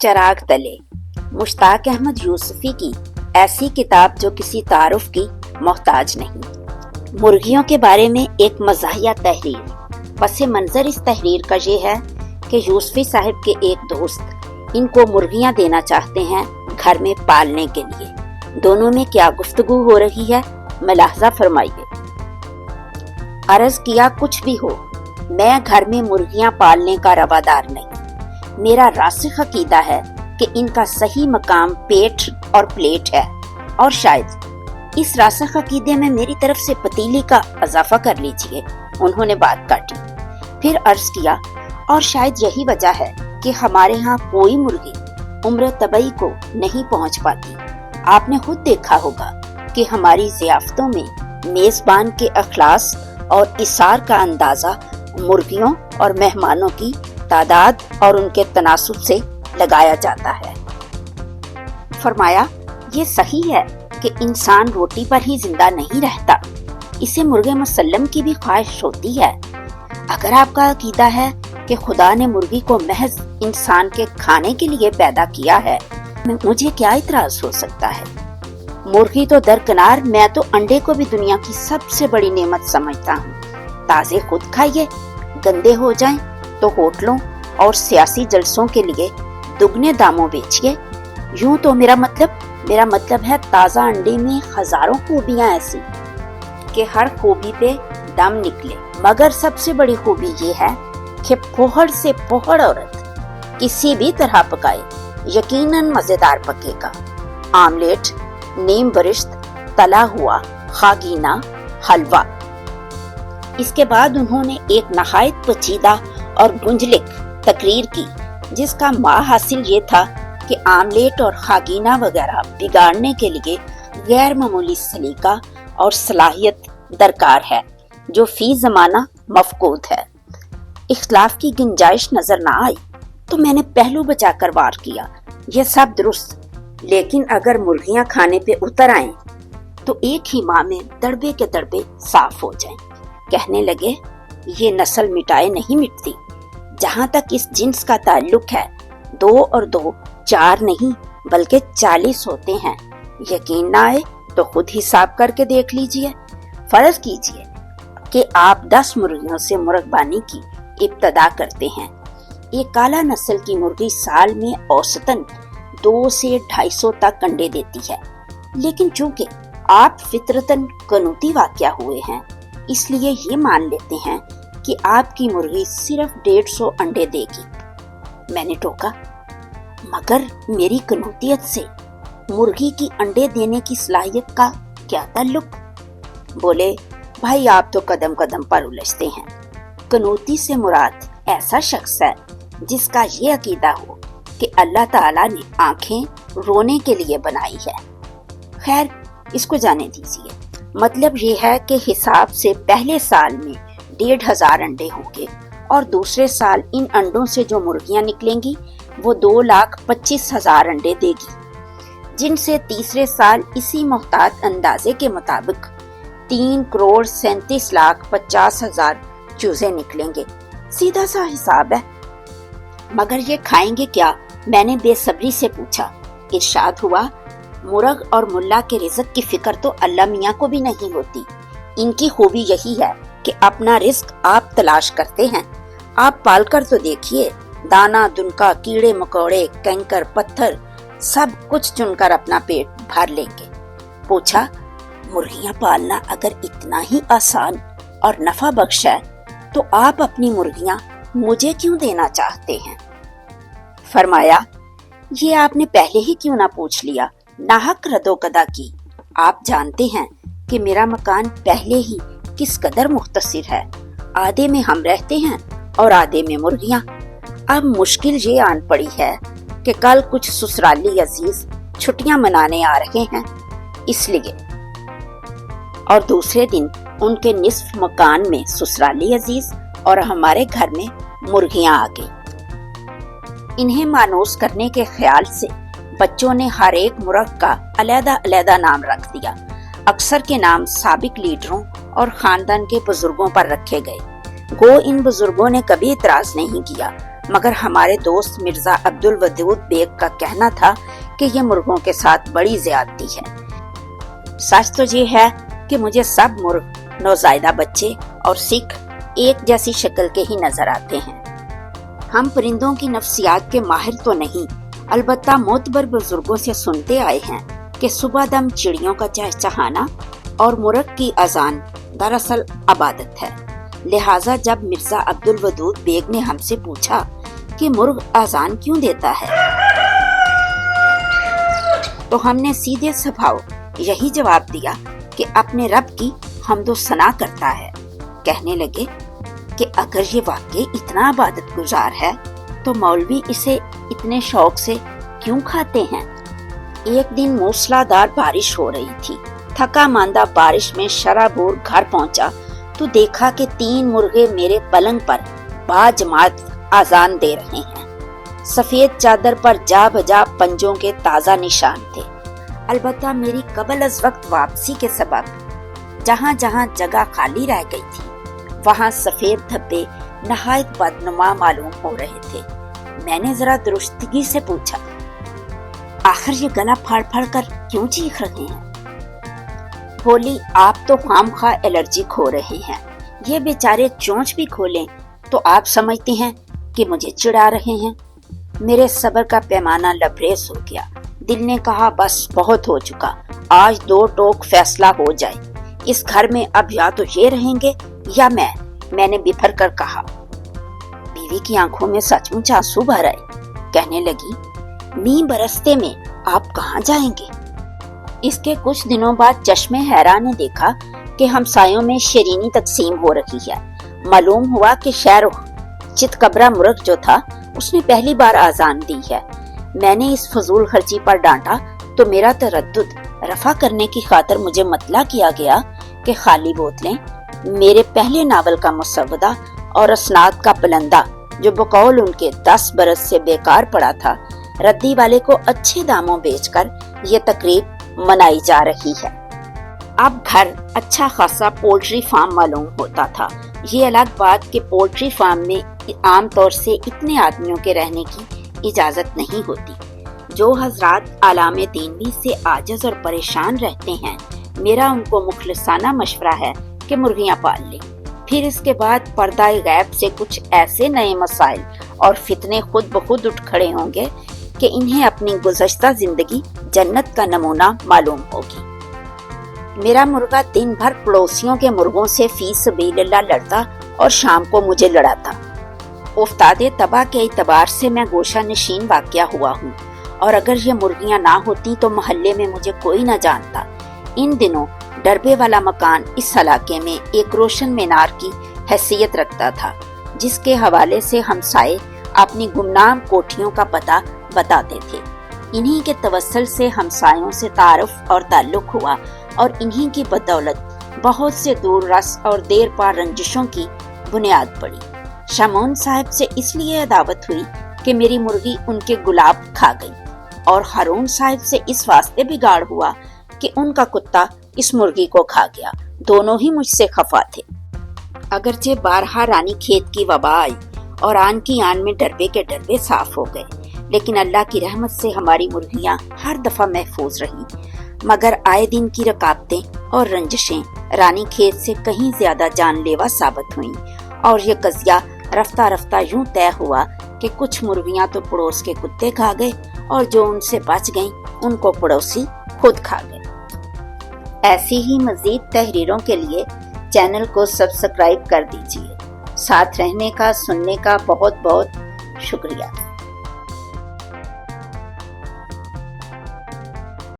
चराग तले मुश्ताक अहमद यूसुफी की ऐसी किताब जो किसी तारुफ की मोहताज नहीं। मुर्गियों के बारे में एक मज़ाहिया तहरीर। पसे मंजर इस तहरीर का ये है कि यूसुफी साहब के एक दोस्त इनको मुर्गियां देना चाहते हैं घर में पालने के लिए। दोनों में क्या गुफ्तगू हो रही है, मुलाहजा फरमाइए। अर्ज किया, कुछ भी हो, मैं घर में मुर्गियां पालने का रवादार नहीं। मेरा रासिख अकीदा है कि इनका सही मकाम पेट और प्लेट है, और शायद इस रासिख अकीदे में मेरी तरफ से पतीली का इजाफा कर लीजिए। उन्होंने बात काटी, फिर अर्ज किया, और शायद यही वजह है कि हमारे यहाँ कोई मुर्गी उम्र तबई को नहीं पहुँच पाती। आपने खुद देखा होगा कि हमारी ज़ियाफ़तों में मेज़बान के अखलास और इसार का अंदाज़ा मुर्गियों और मेहमानों की तादाद और उनके तनासुब से लगाया जाता है। फरमाया, ये सही है कि इंसान रोटी पर ही जिंदा नहीं रहता, इसे मुर्गे मुसल्लम की भी ख्वाहिश होती है। अगर आपका अकीदा है कि खुदा ने मुर्गी को महज इंसान के खाने के लिए पैदा किया है, मुझे क्या इतराज हो सकता है। मुर्गी तो दरकिनार, मैं तो अंडे को भी दुनिया की सबसे बड़ी नेमत समझता हूँ। ताजे खुद खाइए, गंदे हो जाएं तो होटलों और सियासी जलसों के लिए दुगने दामों बेचिए। यूं तो मेरा मतलब है ताजा अंडे में हजारों खूबियां ऐसी कि हर खूबी पे दम निकले। मगर सबसे बड़ी खूबी ये है कि फोहड़ से फोहड़ औरत किसी भी तरह पकाए यकीनन मजेदार पकेगा। आमलेट, नीम बरिश्त, तला हुआ, खागीना, हलवा। इसके बाद उन्होंने एक नहायत पेचीदा और गुंजलिक तकरीर की, जिसका हासिल ये था कि आमलेट और खागीना वगैरह बिगाड़ने के लिए गैर मामूली सलीका और सलाहियत दरकार है, जो फी जमाना मफकूद है। इख्तिलाफ की गुंजाइश नजर ना आई तो मैंने पहलू बचाकर वार किया, यह सब दुरुस्त, लेकिन अगर मुर्गियां खाने पे उतर आएं तो एक ही माह में दड़बे के दड़बे साफ हो जाएं। कहने लगे, ये नस्ल मिटाए नहीं मिटती। जहाँ तक इस जिन्स का ताल्लुक है, 2 और 2 4 नहीं बल्कि 40 होते हैं। यकीन ना आए तो खुद हिसाब करके देख लीजिए। फर्ज कीजिए कि आप 10 मुर्गियों से मुर्गबानी की इब्तदा करते हैं। एक काला नस्ल की मुर्गी साल में औसतन 2 से 250 तक अंडे देती है, लेकिन चूंकि आप फितरतन कनूती वाक़या हुए हैं, इसलिए ये मान लेते हैं कि आपकी मुर्गी सिर्फ 150 अंडे देगी। मैंने टोका, मगर मेरी कनूतियत से मुर्गी की अंडे देने की सलाहियत का क्या ताल्लुक? बोले, भाई आप तो कदम कदम पर उलझते हैं। कनूती से मुराद ऐसा शख्स है जिसका ये अकीदा हो कि अल्लाह ताला ने आंखें रोने के लिए बनाई है। खैर, इसको जाने दीजिए। मतलब ये है कि हिसाब से पहले साल में 1,500 अंडे होंगे और दूसरे साल इन अंडों से जो मुर्गियां निकलेंगी वो 2,25,000 अंडे देगी, जिनसे तीसरे साल इसी मोहतात अंदाजे के मुताबिक 3,37,50,000 चूजे निकलेंगे। सीधा सा हिसाब है। मगर ये खाएंगे क्या, मैंने बेसब्री से पूछा। इरशाद हुआ, मुर्ग और मुल्ला के रिज़्क की फिक्र तो अल्लाह मियाँ को भी नहीं होती। इनकी खूबी यही है कि अपना रिज़्क आप तलाश करते हैं। आप पालकर तो देखिए, दाना दुनका, कीड़े मकोड़े, कैंकर, पत्थर सब कुछ चुनकर अपना पेट भर लेंगे। पूछा, मुर्गियां पालना अगर इतना ही आसान और नफा बख्श है तो आप अपनी मुर्गियां मुझे क्यों देना चाहते हैं? फरमाया, ये आपने पहले ही क्यों ना पूछ लिया, नाहक रदोकदा की। आप जानते हैं कि मेरा मकान पहले ही किस कदर मुख्तसिर है। आधे में हम रहते हैं और आधे में मुर्गियां। अब मुश्किल ये आन पड़ी है कि कल कुछ ससुराली अजीज छुट्टियां मनाने आ रहे हैं, इसलिए, और दूसरे दिन उनके निस्फ मकान में ससुराली अजीज और हमारे घर में मुर्गियां आ गई। इन्हें मानूस करने के ख्याल से बच्चों ने हर एक मुर्ग का अलग-अलग नाम रख दिया। अक्सर के नाम साबिक लीडरों और खानदान के बुजुर्गों पर रखे गए। गो इन बुजुर्गों ने कभी इतराज नहीं किया, मगर हमारे दोस्त मिर्जा अब्दुल वदूद बेग का कहना था कि ये मुर्गों के साथ बड़ी ज्यादती है। सच तो ये है कि मुझे सब मुर्ग, नौज़ायदा बच्चे और सिख एक जैसी शक्ल के ही नजर आते हैं। हम परिंदों की नफ्सियात के माहिर तो नहीं, अलबत्ता मोतबर बुजुर्गों से सुनते आए हैं कि सुबह दम चिड़ियों का चहचहाना और मुर्ग की अजान दरअसल इबादत है। लिहाजा जब मिर्जा अब्दुल वदूद बेग ने हमसे पूछा कि मुर्ग अजान क्यों देता है, तो हमने सीधे स्वभाव यही जवाब दिया कि अपने रब की हम्दो सना करता है। कहने लगे कि अगर ये वाकई इतना इबादत गुजार है तो मौलवी इसे इतने शौक से क्यों खाते हैं। एक दिन मूसलाधार बारिश हो रही थी। थका मांदा बारिश में शराबोर घर पहुंचा तो देखा कि 3 मुर्गे मेरे पलंग पर बाजमात आजान दे रहे हैं। सफेद चादर पर जा बजा पंजों के ताजा निशान थे। अलबत्ता मेरी कबल अज वक्त वापसी के सबब जहाँ जहाँ जगह खाली रह गई थी वहाँ सफेद धब्बे नहायत बदनुमा मालूम हो रहे थे। मैंने जरा दुरुस्तगी से पूछा, आखिर ये गला फाड़ फाड़ कर क्यों चीख रहे हैं। बोली, आप तो खामखा एलर्जिक हो रहे हैं। ये बेचारे चोंच भी खोलें तो आप समझते हैं कि मुझे चिढ़ा रहे हैं। मेरे सब्र का पैमाना लबरेज हो गया। दिल ने कहा, बस बहुत हो चुका, आज 2 टोक फैसला हो जाए। इस घर में अब या तो ये रहेंगे या मैंने बिफर कर कहा। बीवी की आंखों में सचमुच आंसू भर आए। कहने लगी, मींह बरसते में आप कहाँ जाएंगे। इसके कुछ दिनों बाद चश्मे हैरा ने देखा कि हमसायों में शरीनी तकसीम हो रही है। मालूम हुआ कि शाहरुख चितकबरा मुर्ग जो था उसने पहली बार आजान दी है। मैंने इस फजूल खर्ची पर डांटा तो मेरा तरद्दुद रफा करने की खातिर मुझे मतला किया गया कि खाली बोतलें, मेरे पहले नावल का मुसव्वदा और असनाद का पलंदा जो बकौल उनके 10 बरस से बेकार पड़ा था, रद्दी वाले को अच्छे दामों बेचकर ये तकरीब मनाई जा रही है। अब घर अच्छा खासा पोल्ट्री फार्म मालूम होता था। ये अलग बात कि पोल्ट्री फार्म में आम तौर से इतने आदमियों के रहने की इजाजत नहीं होती। जो हजरात आलामे दीनवी से आजिज और परेशान रहते हैं, मेरा उनको मुखलिसाना मशवरा है कि मुर्गियां पाल लें। फिर इसके बाद पर्दाए गैब से कुछ ऐसे नए मसाइल और फितने खुद ब खुद उठ खड़े होंगे कि इन्हें अपनी गुज़श्ता जिंदगी जन्नत का नमूना मालूम होगी। मेरा मुर्गा दिन भर पड़ोसियों के मुर्गों से फी सबीलिल्लाह लड़ता और शाम को मुझे लड़ाता। उफ्तादे तबाह के इतबार से मैं गोशा नशीन वाक़या हुआ हूँ और अगर ये मुर्गियाँ ना होती तो मोहल्ले में मुझे कोई न जानता। इन दिनों डरबे वाला मकान इस इलाके में एक रोशन मीनार की हैसियत रखता था, जिसके हवाले से हमसाये अपनी गुमनाम कोठियों का पता बताते थे। इन्हीं के तवस्सल से हमसायों से तारुफ और ताल्लुक हुआ और इन्हीं की बदौलत बहुत से दूर रस और देर पार रंजिशों की बुनियाद पड़ी। शामोन साहब से इसलिए अदावत हुई कि मेरी मुर्गी उनके गुलाब खा गई और हारून साहब से इस वास्ते बिगाड़ हुआ कि उनका कुत्ता इस मुर्गी को खा गया। दोनों ही मुझसे खफा थे। अगरचे बारहा रानी खेत की वबा आई और आन की आन में डरबे के डरबे साफ हो गए, लेकिन अल्लाह की रहमत से हमारी मुर्गियां हर दफा महफूज रहीं। मगर आए दिन की रकाबतें और रंजिशें रानी खेत से कहीं ज्यादा जानलेवा साबित हुईं और ये कज़िया रफ्ता रफ्ता यूं तय हुआ कि कुछ मुर्गियां तो पड़ोस के कुत्ते खा गए और जो उनसे बच गईं उनको पड़ोसी खुद खा गए। ऐसी ही मजीद तहरीरों के लिए चैनल को सब्सक्राइब कर दीजिए। साथ रहने का, सुनने का बहुत बहुत शुक्रिया।